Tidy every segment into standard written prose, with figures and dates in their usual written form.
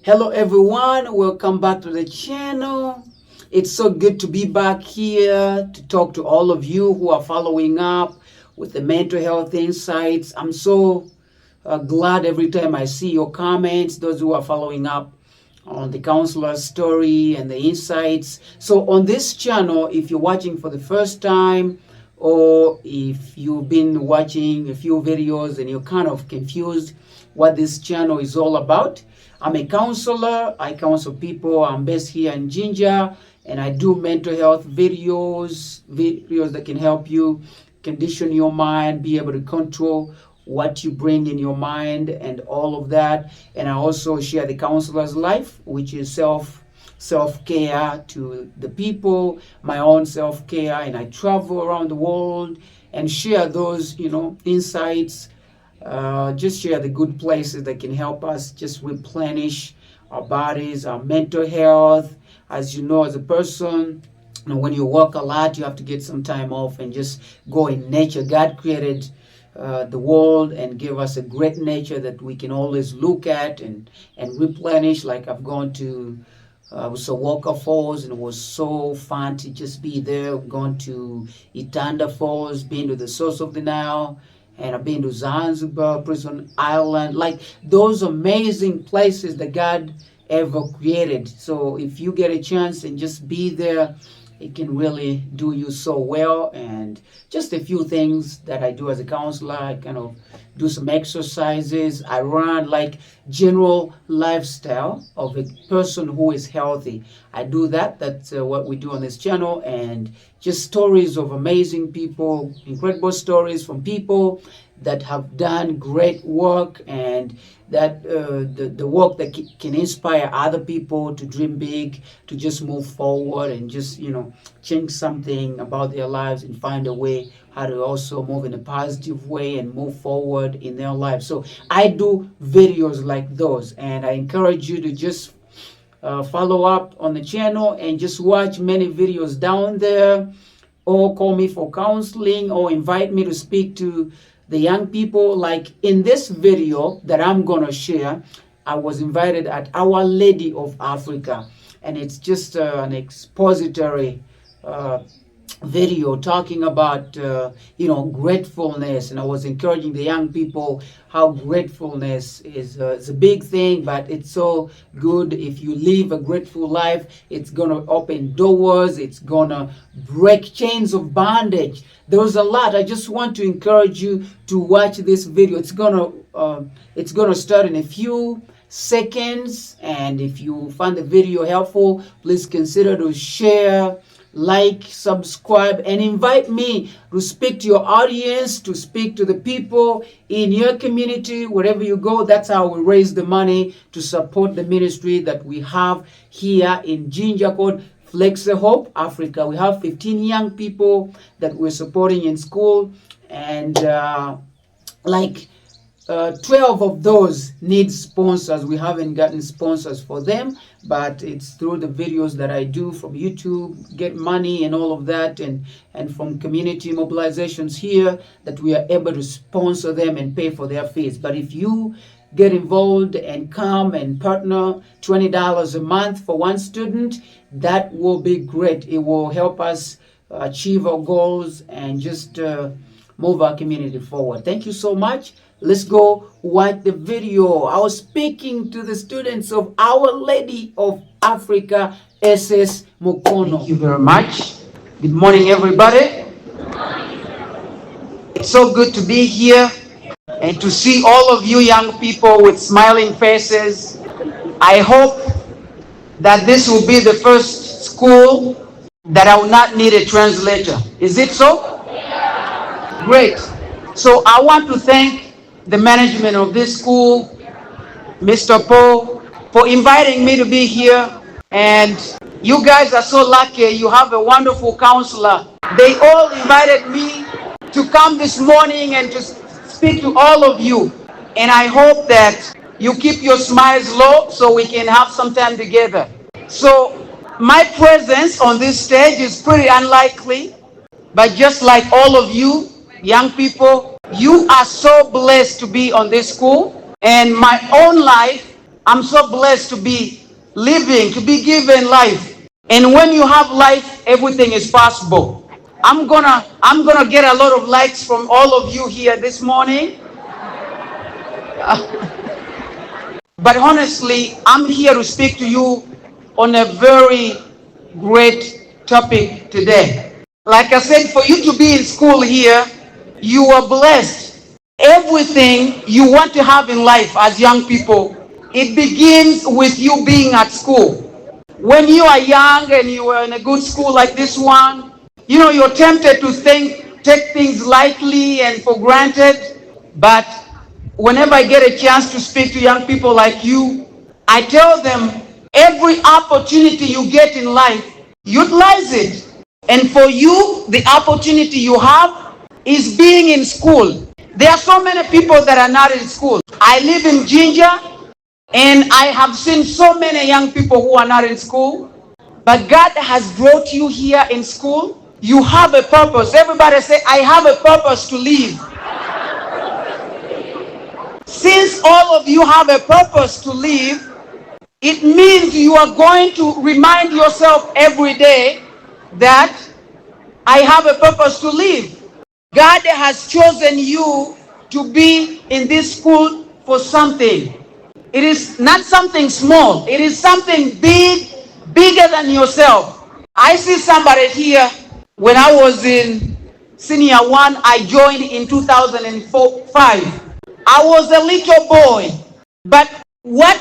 Hello everyone, welcome back to the channel. It's so good to be back here to talk to all of you who are following up with the mental health insights. I'm so glad every time I see your comments, those who are following up on the counselor's story and the insights. So on this channel, if you're watching for the first time, or if you've been watching a few videos and you're kind of confused what this channel is all about, I'm a counselor. I counsel people. I'm based here in Jinja, and I do mental health videos that can help you condition your mind, be able to control what you bring in your mind and all of that. And I also share the counselor's life, which is self-care to the people, my own self-care, and I travel around the world and share those, insights. Just share the good places that can help us just replenish our bodies, our mental health. As you know, as a person, when you work a lot, you have to get some time off and just go in nature. God created the world and gave us a great nature that we can always look at and replenish. Like I've gone to Walker Falls, and it was so fun to just be there. I've gone to Itanda Falls, been to the source of the Nile, and I've been to Zanzibar, Prison Island, like those amazing places that God ever created. So if you get a chance and just be there, it can really do you so well. And just a few things that I do as a counselor, I kind of do some exercises. I run like general lifestyle of a person who is healthy. I do that. That's what we do on this channel, and just stories of amazing people, incredible stories from people that have done great work, and that the work that can inspire other people to dream big, to just move forward and just change something about their lives and find a way how to also move in a positive way and move forward in their lives. So I do videos like those, and I encourage you to just follow up on the channel and just watch many videos down there, or call me for counseling, or invite me to speak to the young people. Like in this video that I'm gonna share, I was invited at Our Lady of Africa, and it's just an expository video talking about gratefulness. And I was encouraging the young people how gratefulness is a big thing, but it's so good. If you live a grateful life, it's gonna open doors, it's gonna break chains of bondage. There's a lot. I just want to encourage you to watch this video. It's gonna start in a few seconds, and if you find the video helpful, please consider to share, like, subscribe, and invite me to speak to your audience, to speak to the people in your community. Wherever you go, that's how we raise the money to support the ministry that we have here in Jinja called Flex Hope Africa. We have 15 young people that we're supporting in school, and 12 of those need sponsors. We haven't gotten sponsors for them, but it's through the videos that I do from YouTube, get money and all of that, and from community mobilizations here, that we are able to sponsor them and pay for their fees. But if you get involved and come and partner, $20 a month for one student, that will be great. It will help us achieve our goals and just move our community forward. Thank you so much. Let's go watch the video. I was speaking to the students of Our Lady of Africa, SS MUKONO. Thank you very much. Good morning, everybody. It's so good to be here and to see all of you young people with smiling faces. I hope that this will be the first school that I will not need a translator. Is it so? Great. So I want to thank the management of this school, Mr. Paul, for inviting me to be here. And you guys are so lucky. You have a wonderful counselor. They all invited me to come this morning and to speak to all of you. And I hope that you keep your smiles low so we can have some time together. So my presence on this stage is pretty unlikely, but just like all of you young people, you are so blessed to be on this school. And my own life I'm so blessed to be living, to be given life. And when you have life, everything is possible. I'm gonna get a lot of likes from all of you here this morning. But honestly, I'm here to speak to you on a very great topic today. Like I said, for you to be in school here, you are blessed. Everything you want to have in life as young people, it begins with you being at school. When you are young and you are in a good school like this one, you're tempted to take things lightly and for granted. But whenever I get a chance to speak to young people like you, I tell them every opportunity you get in life, utilize it. And for you, the opportunity you have is being in school. There are so many people that are not in school. I live in Ginger, and I have seen so many young people who are not in school. But God has brought you here in school. You have a purpose. Everybody say, I have a purpose to live. Since all of you have a purpose to live, it means you are going to remind yourself every day that I have a purpose to live. God has chosen you to be in this school for something. It is not something small. It is something big, bigger than yourself. I see somebody here. When I was in senior one, I joined in 2005. I was a little boy. But what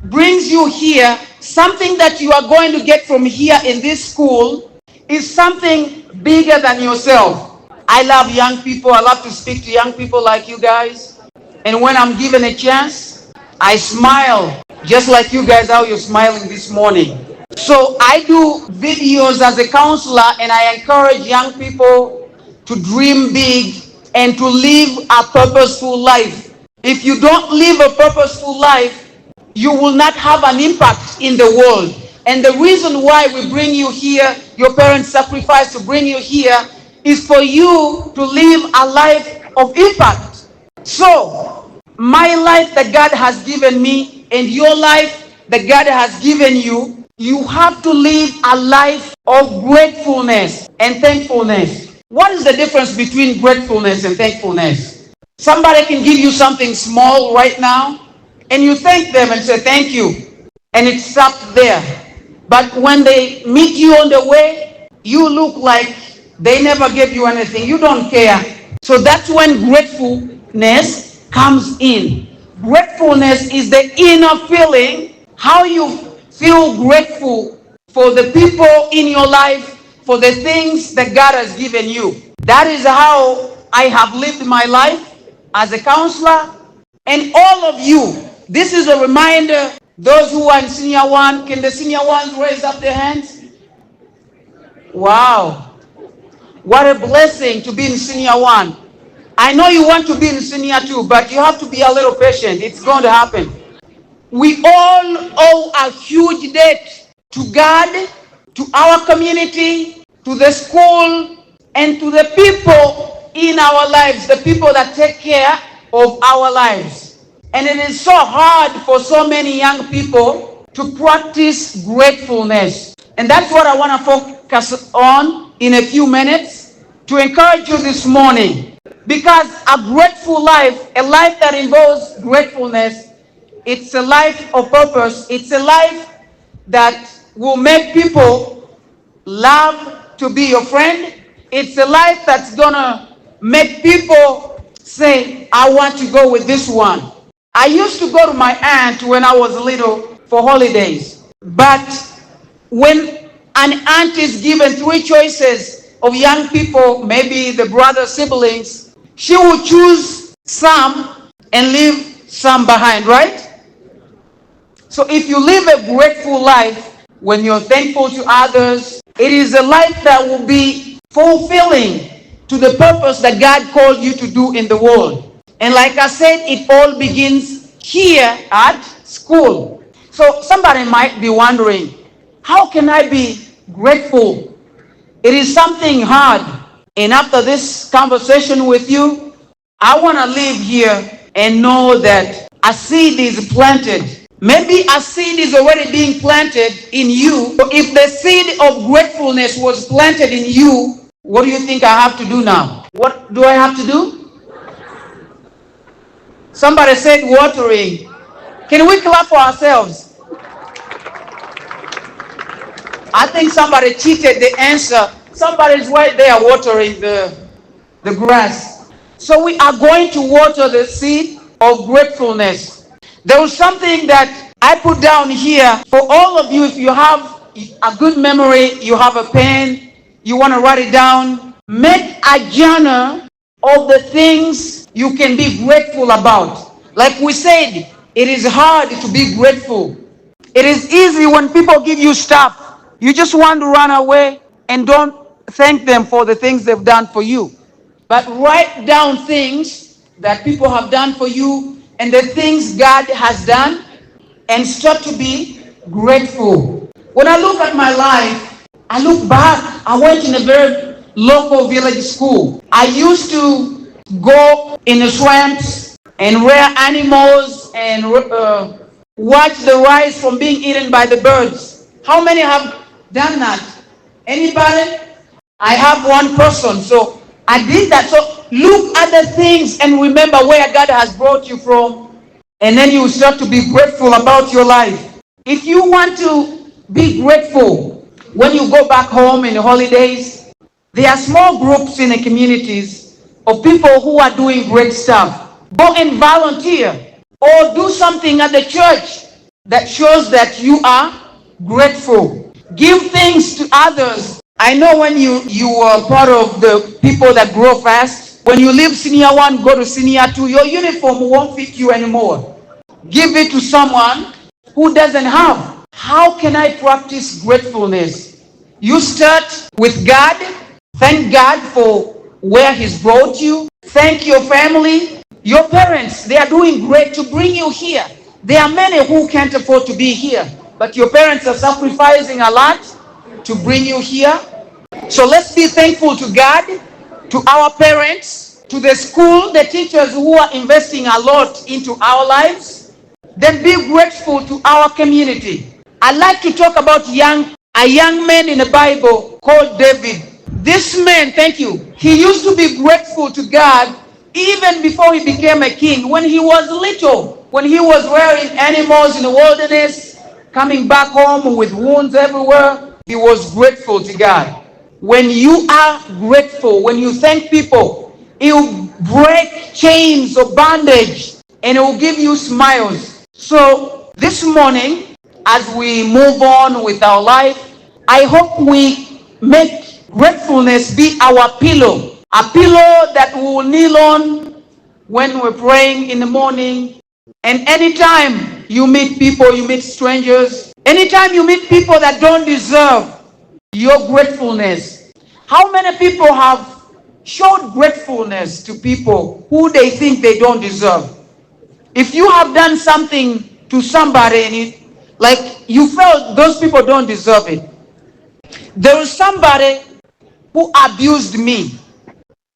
brings you here, something that you are going to get from here in this school, is something bigger than yourself. I love young people. I love to speak to young people like you guys. And when I'm given a chance, I smile just like you guys, how you're smiling this morning. So I do videos as a counselor, and I encourage young people to dream big and to live a purposeful life. If you don't live a purposeful life, you will not have an impact in the world. And the reason why we bring you here, your parents sacrificed to bring you here, is for you to live a life of impact. So, my life that God has given me and your life that God has given you, you have to live a life of gratefulness and thankfulness. What is the difference between gratefulness and thankfulness? Somebody can give you something small right now, and you thank them and say thank you, and it stops there. But when they meet you on the way, you look like they never gave you anything. You don't care. So that's when gratefulness comes in. Gratefulness is the inner feeling, how you feel grateful for the people in your life, for the things that God has given you. That is how I have lived my life as a counselor. And all of you, this is a reminder. Those who are in senior one, can the senior ones raise up their hands? Wow. What a blessing to be in senior one. I know you want to be in senior two, but you have to be a little patient. It's going to happen. We all owe a huge debt to God, to our community, to the school, and to the people in our lives, the people that take care of our lives. And it is so hard for so many young people to practice gratefulness. And that's what I want to focus on in a few minutes to encourage you this morning. Because a grateful life, a life that involves gratefulness, it's a life of purpose. It's a life that will make people love to be your friend. It's a life that's gonna make people say, I want to go with this one. I used to go to my aunt when I was little for holidays. But when an aunt is given 3 choices of young people, maybe the brother siblings, she will choose some and leave some behind, right? So if you live a grateful life, when you're thankful to others, it is a life that will be fulfilling to the purpose that God called you to do in the world. And like I said, it all begins here at school. So somebody might be wondering, how can I be grateful? It is something hard. And after this conversation with you, I want to live here and know that a seed is planted. Maybe a seed is already being planted in you. So if the seed of gratefulness was planted in you, what do you think I have to do now? What do I have to do? Somebody said watering. Can we clap for ourselves? I think somebody cheated the answer. Somebody's right there watering the grass. So we are going to water the seed of gratefulness. There was something that I put down here for all of you. If you have a good memory, you have a pen, you want to write it down, make a journal of the things you can be grateful about. Like we said, it is hard to be grateful. It is easy when people give you stuff. You just want to run away and don't thank them for the things they've done for you. But write down things that people have done for you and the things God has done, and start to be grateful. When I look at my life, I look back. I went in a very local village school. I used to go in the swamps and rear animals and watch the rice from being eaten by the birds. How many have done that? Anybody? I have one person, so I did that. So look at the things and remember where God has brought you from, and then you start to be grateful about your life. If you want to be grateful when you go back home in the holidays, there are small groups in the communities of people who are doing great stuff. Go and volunteer or do something at the church that shows that you are grateful. Give things to others. I know when you are part of the people that grow fast, when you leave senior 1, go to senior 2, your uniform won't fit you anymore. Give it to someone who doesn't have. How can I practice gratefulness? You start with God. Thank God for where He's brought you. Thank your family. Your parents, they are doing great to bring you here. There are many who can't afford to be here, but your parents are sacrificing a lot to bring you here. So let's be thankful to God, to our parents, to the school, the teachers who are investing a lot into our lives. Then be grateful to our community. I'd like to talk about a young man in the Bible called David. This man, thank you, he used to be grateful to God even before he became a king. When he was little, when he was rearing animals in the wilderness, coming back home with wounds everywhere, he was grateful to God. When you are grateful, when you thank people, it will break chains of bondage and it will give you smiles. So this morning, as we move on with our life, I hope we make gratefulness be our pillow. A pillow that we will kneel on when we're praying in the morning. And anytime you meet people, you meet strangers, anytime you meet people that don't deserve your gratefulness. How many people have showed gratefulness to people who they think they don't deserve? If you have done something to somebody and you felt those people don't deserve it. There was somebody who abused me,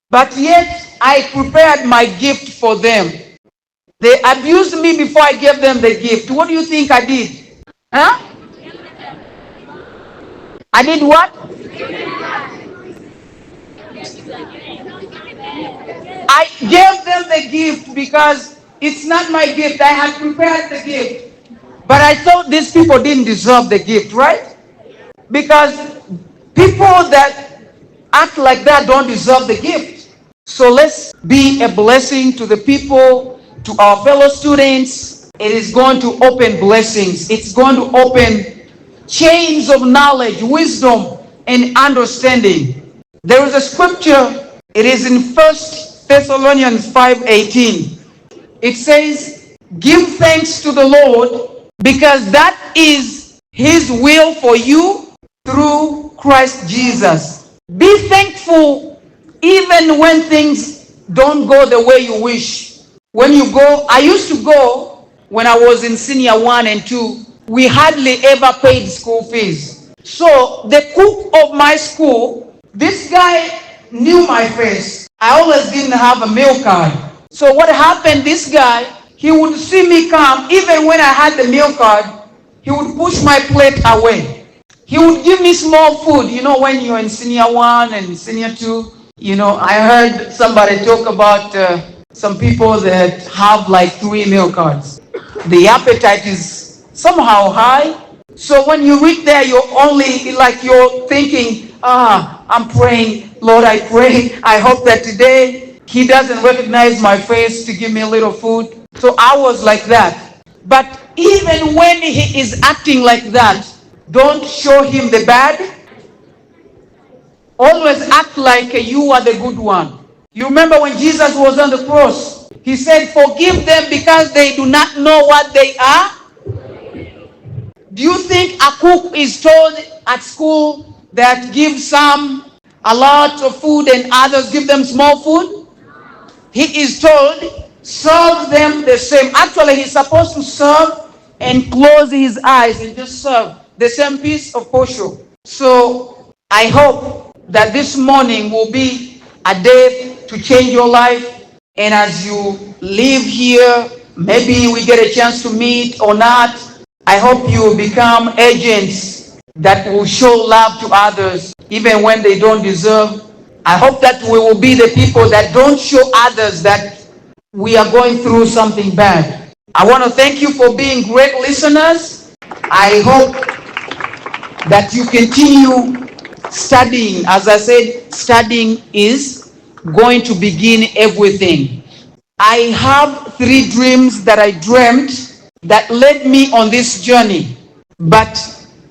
but yet I prepared my gift for them. They abused me before I gave them the gift. What do you think I did? Huh? I did what? I gave them the gift because it's not my gift. I had prepared the gift. But I thought these people didn't deserve the gift, right? Because people that act like that don't deserve the gift. So let's be a blessing to the people, to our fellow students. It is going to open blessings. It's going to open chains of knowledge, wisdom, and understanding. There is a scripture. It is in 1 Thessalonians 5:18. It says, give thanks to the Lord because that is His will for you through Christ Jesus. Be thankful even when things don't go the way you wish. When you go, I used to go when I was in senior 1 and 2, we hardly ever paid school fees. So the cook of my school, this guy knew my face. I always didn't have a meal card. So what happened, this guy, he would see me come. Even when I had the meal card, he would push my plate away. He would give me small food. You know, when you're in senior 1 and senior 2, you know, I heard somebody talk about some people that have like 3 meal cards. The appetite is somehow high. So when you reach there, you're only like you're thinking, I'm praying, Lord, I pray. I hope that today he doesn't recognize my face to give me a little food. So I was like that. But even when he is acting like that, don't show him the bad. Always act like you are the good one. You remember when Jesus was on the cross, he said, forgive them because they do not know what they are. Do you think a cook is told at school that give some a lot of food and others give them small food? He is told, serve them the same. Actually, he's supposed to serve and close his eyes and just serve the same piece of portion. So I hope that this morning will be a day to change your life. And as you live here, maybe we get a chance to meet or not. I hope you will become agents that will show love to others even when they don't deserve. I hope that we will be the people that don't show others that we are going through something bad. I want to thank you for being great listeners. I hope that you continue studying. As I said, studying is going to begin everything. I have 3 dreams that I dreamt that led me on this journey. But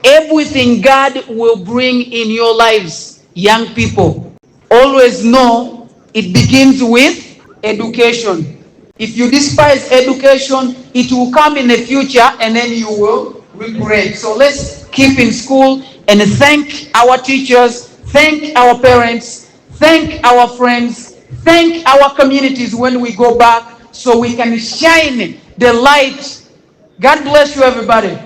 everything God will bring in your lives, young people, always know it begins with education. If you despise education, it will come in the future and then you will regret. So let's keep in school and thank our teachers, thank our parents, thank our friends, thank our communities when we go back so we can shine the light. God bless you, everybody.